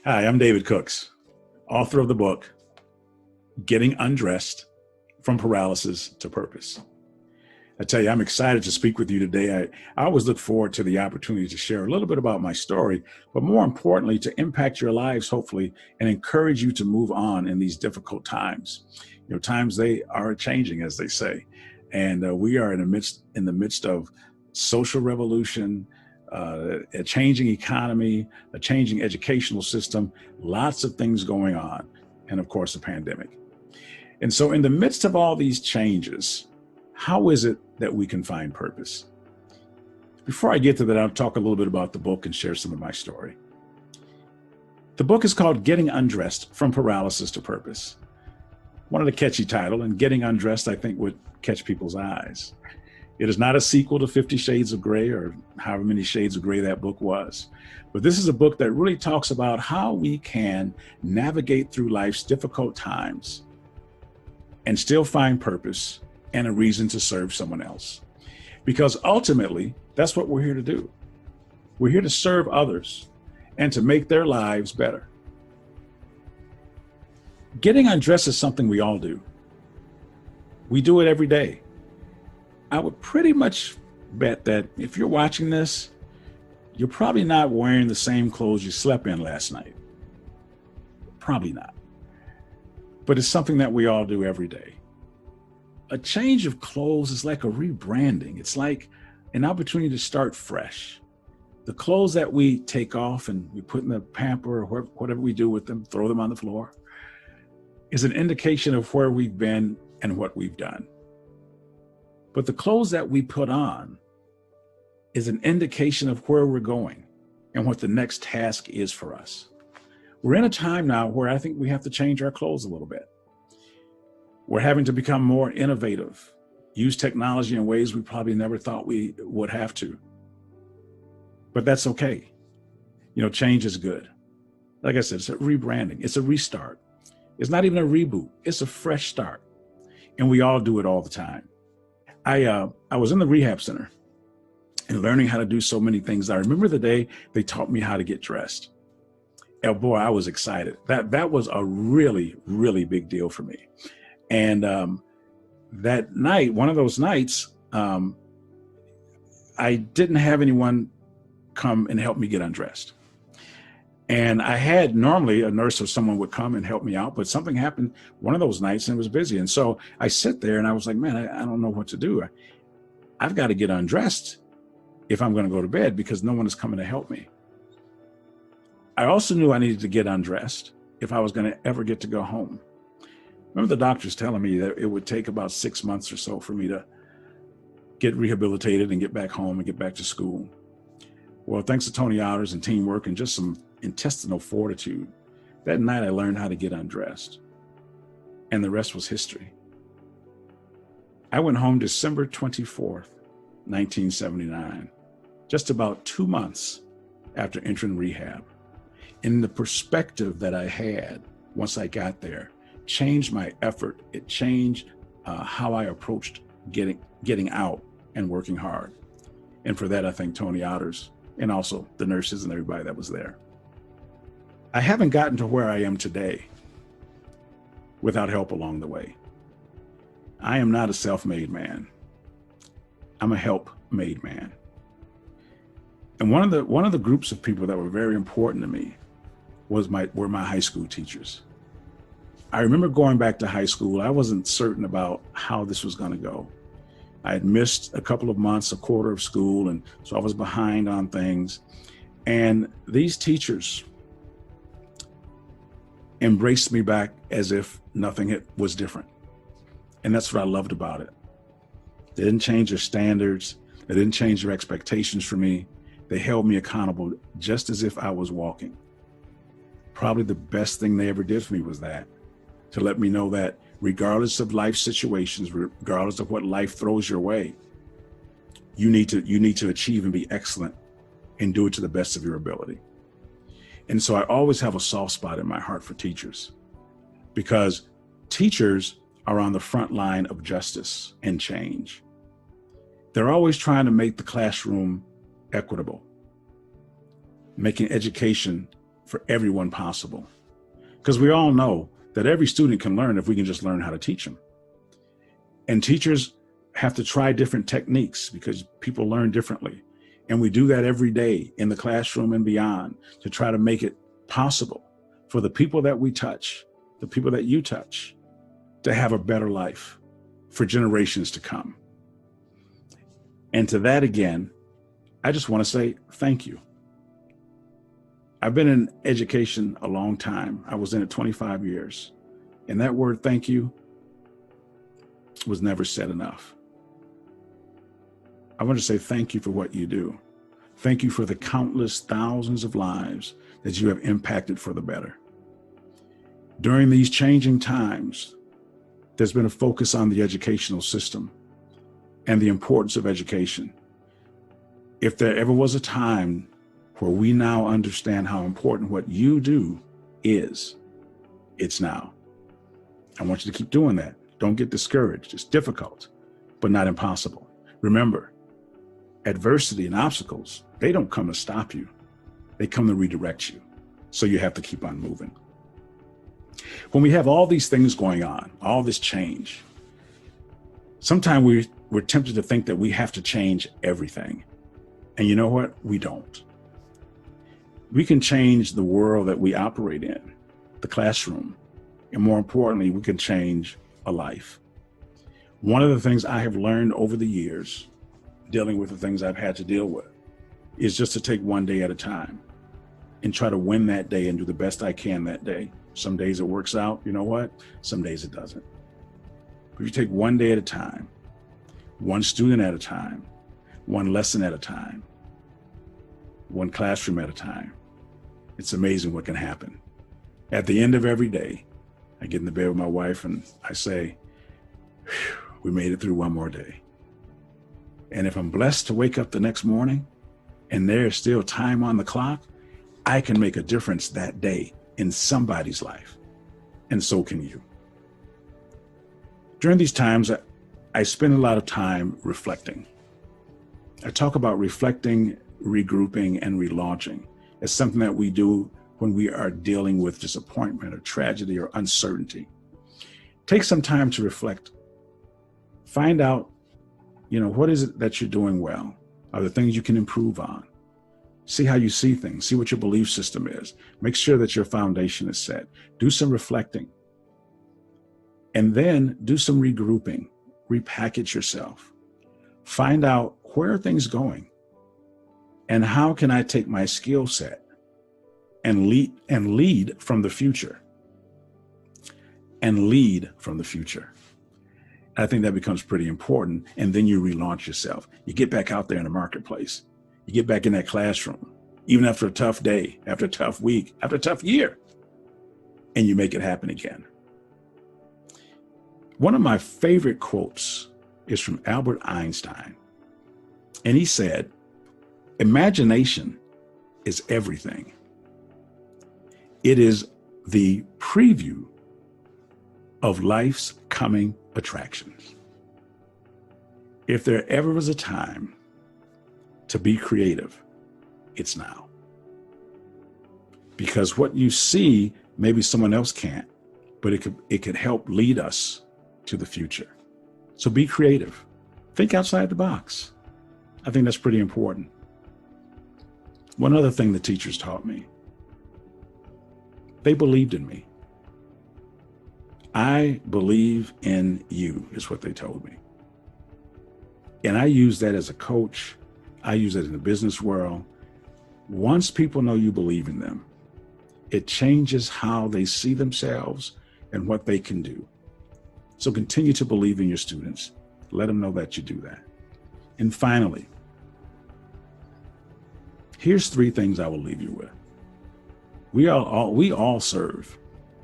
Hi, I'm David Cooks, author of the book, Getting Undressed from Paralysis to Purpose. I tell you, I'm excited to speak with you today. I always look forward to the opportunity to share a little bit about my story, but more importantly, to impact your lives, hopefully, and encourage you to move on in these difficult times. Times they are changing, as they say, and we are in the midst of social revolution, a changing economy, a changing educational system, lots of things going on, and of course, a pandemic. And so, in the midst of all these changes, how is it that we can find purpose? Before I get to that, I'll talk a little bit about the book and share some of my story. The book is called Getting Undressed from Paralysis to Purpose. One of the catchy title, and Getting Undressed, I think, would catch people's eyes. It is not a sequel to 50 Shades of Grey or however many shades of gray that book was. But this is a book that really talks about how we can navigate through life's difficult times and still find purpose and a reason to serve someone else. Because ultimately, that's what we're here to do. We're here to serve others and to make their lives better. Getting undressed is something we all do. We do it every day. I would pretty much bet that if you're watching this, you're probably not wearing the same clothes you slept in last night. Probably not. But it's something that we all do every day. A change of clothes is like a rebranding. It's like an opportunity to start fresh. The clothes that we take off and we put in the pamper or whatever we do with them, throw them on the floor, is an indication of where we've been and what we've done. But the clothes that we put on is an indication of where we're going and what the next task is for us. We're in a time now where I think we have to change our clothes a little bit. We're having to become more innovative, use technology in ways we probably never thought we would have to. But that's okay. Change is good. Like I said, it's a rebranding. It's a restart. It's not even a reboot. It's a fresh start. And we all do it all the time. I was in the rehab center and learning how to do so many things. I remember the day they taught me how to get dressed. And boy, I was excited. That was a really, really big deal for me. And that night, one of those nights, I didn't have anyone come and help me get undressed. And I had normally a nurse or someone would come and help me out, but something happened one of those nights and it was busy. And so I sit there and I was like, man, I don't know what to do. I've got to get undressed if I'm going to go to bed because no one is coming to help me. I also knew I needed to get undressed if I was going to ever get to go home. Remember the doctors telling me that it would take about 6 months or so for me to get rehabilitated and get back home and get back to school. Well, thanks to Tony Otters and teamwork and just some intestinal fortitude, that night I learned how to get undressed. And the rest was history. I went home December 24th, 1979, just about 2 months after entering rehab. And the perspective that I had once I got there changed my effort. It changed how I approached getting out and working hard. And for that, I thank Tony Otters and also the nurses and everybody that was there. I haven't gotten to where I am today without help along the way. I am not a self-made man. I'm a help-made man. And one of the groups of people that were very important to me were my high school teachers. I remember going back to high school. I wasn't certain about how this was going to go. I had missed a couple of months, a quarter of school, and so I was behind on things. And these teachers embraced me back as if nothing was different. And that's what I loved about it. They didn't change their standards. They didn't change their expectations for me. They held me accountable just as if I was walking. Probably the best thing they ever did for me was that, to let me know that regardless of life situations, regardless of what life throws your way, you need to achieve and be excellent and do it to the best of your ability. And so I always have a soft spot in my heart for teachers, because teachers are on the front line of justice and change. They're always trying to make the classroom equitable, making education for everyone possible. Because we all know that every student can learn if we can just learn how to teach them. And teachers have to try different techniques because people learn differently. And we do that every day in the classroom and beyond to try to make it possible for the people that we touch, the people that you touch, to have a better life for generations to come. And to that again, I just want to say thank you. I've been in education a long time. I was in it 25 years. And that word thank you was never said enough. I want to say thank you for what you do. Thank you for the countless thousands of lives that you have impacted for the better. During these changing times, there's been a focus on the educational system and the importance of education. If there ever was a time where we now understand how important what you do is, it's now. I want you to keep doing that. Don't get discouraged. It's difficult, but not impossible. Remember, adversity and obstacles, they don't come to stop you. They come to redirect you. So you have to keep on moving. When we have all these things going on, all this change, sometimes we're tempted to think that we have to change everything. And you know what? We don't. We can change the world that we operate in, the classroom, and more importantly, we can change a life. One of the things I have learned over the years, dealing with the things I've had to deal with, is just to take one day at a time and try to win that day and do the best I can that day. Some days it works out, you know what? Some days it doesn't. But if you take one day at a time, one student at a time, one lesson at a time, one classroom at a time, it's amazing what can happen. At the end of every day, I get in the bed with my wife and I say, we made it through one more day. And if I'm blessed to wake up the next morning and there's still time on the clock, I can make a difference that day in somebody's life. And so can you. During these times, I spend a lot of time reflecting. I talk about reflecting, regrouping, and relaunching as something that we do when we are dealing with disappointment or tragedy or uncertainty. Take some time to reflect. Find out, what is it that you're doing well? Are there things you can improve on? See how you see things. See what your belief system is. Make sure that your foundation is set. Do some reflecting. And then do some regrouping. Repackage yourself. Find out, where are things going? And how can I take my skill set and lead from the future? And lead from the future. I think that becomes pretty important. And then you relaunch yourself. You get back out there in the marketplace. You get back in that classroom, even after a tough day, after a tough week, after a tough year, and you make it happen again. One of my favorite quotes is from Albert Einstein. And he said, imagination is everything. It is the preview of life's coming attractions. If there ever was a time to be creative, it's now. Because what you see, maybe someone else can't, but it could help lead us to the future. So be creative. Think outside the box. I think that's pretty important. One other thing the teachers taught me, they believed in me. I believe in you, is what they told me. And I use that as a coach. I use it in the business world. Once people know you believe in them, it changes how they see themselves and what they can do. So continue to believe in your students. Let them know that you do that. And finally, here's 3 things I will leave you with. We all serve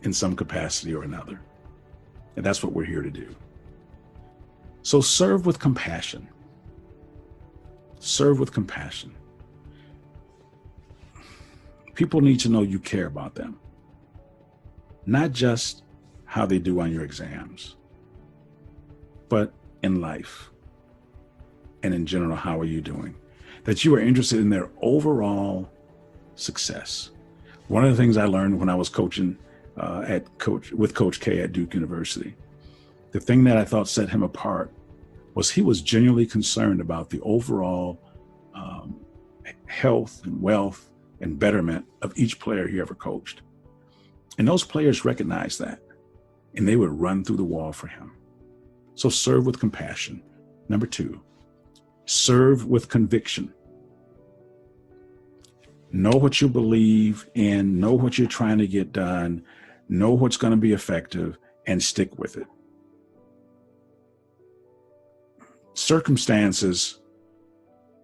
in some capacity or another. And that's what we're here to do. So serve with compassion. Serve with compassion. People need to know you care about them. Not just how they do on your exams, but in life and in general, how are you doing? That you are interested in their overall success. One of the things I learned when I was coaching with Coach K at Duke University, the thing that I thought set him apart was he was genuinely concerned about the overall health and wealth and betterment of each player he ever coached. And those players recognized that, and they would run through the wall for him. So serve with compassion. Number 2, serve with conviction. Know what you believe in, know what you're trying to get done, know what's going to be effective, and stick with it. Circumstances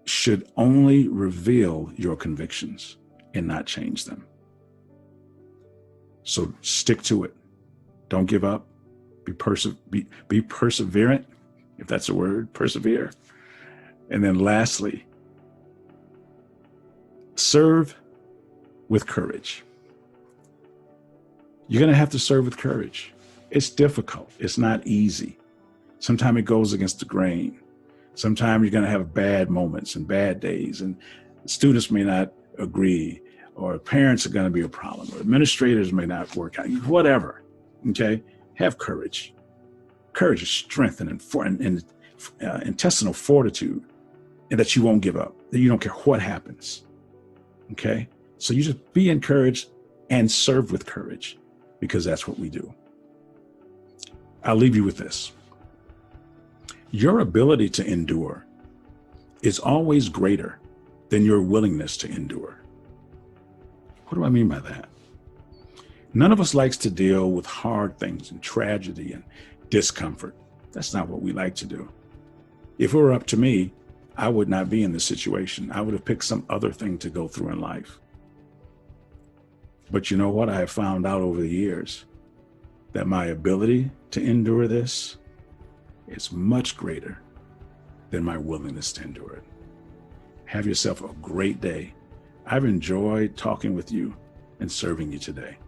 should only reveal your convictions and not change them. So stick to it. Don't give up. Be perseverant, if that's a word, persevere. And then lastly, serve with courage. You're going to have to serve with courage. It's difficult. It's not easy. Sometimes it goes against the grain. Sometimes you're going to have bad moments and bad days, and students may not agree, or parents are going to be a problem, or administrators may not work out, whatever. Okay? Have courage. Courage is strength and intestinal fortitude, and that you won't give up, that you don't care what happens. Okay? So you just be encouraged and serve with courage, because that's what we do. I'll leave you with this. Your ability to endure is always greater than your willingness to endure. What do I mean by that? None of us likes to deal with hard things and tragedy and discomfort. That's not what we like to do. If it were up to me, I would not be in this situation. I would have picked some other thing to go through in life. But you know what? I have found out over the years that my ability to endure this is much greater than my willingness to endure it. Have yourself a great day. I've enjoyed talking with you and serving you today.